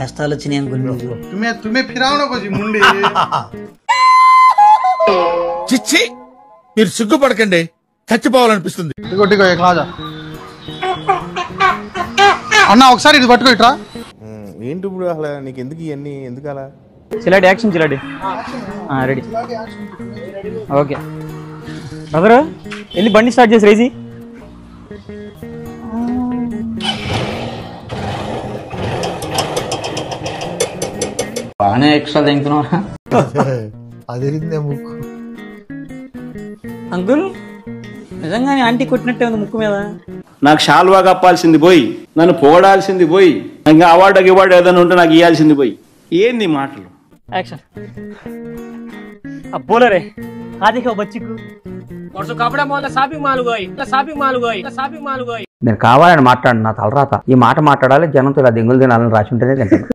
కష్టాలు వచ్చినాయి అనుకున్నాను. చిచ్చి మీరు సిగ్గుపడకండి, చచ్చిపోవాలనిపిస్తుంది. అన్న ఒకసారి ఇది పట్టుకో ఇట్రా. ఏంటి ఇప్పుడు అసలు నీకు ఎందుకు ఇవన్నీ ఎందుకు అలా? చిలాడి యాక్షన్ చిలాడి రెడీ ఓకే బ్రదరు వెళ్ళి బండి స్టార్ట్ చేసి రేజీ. బాగానే ఎక్స్ట్రా తింటున్నావా అంకుల్? నిజంగానే ఆంటీ కొట్టినట్టే ఉంది ముక్కు మీద. నాకు షాల్వా కప్పాల్సింది పోయి, నన్ను పొగడాల్సింది పోయి, ఇంకా అవార్డు ఏదైనా ఉంటే నాకు ఇవ్వాల్సింది పోయి. ఏంది మాటలు? యాక్షన్. अब बोलो रे आधे का बच्ची को परसों कपड़ा मॉल షాపింగ్ మాల్ గోయి నేను కావాలని మాట్లాడిన నా తలరాత. ఈ మాట మాట్లాడాలి, జనంతో ఇలా దింగులు తినాలని రాసి ఉంటేనే తింటాను.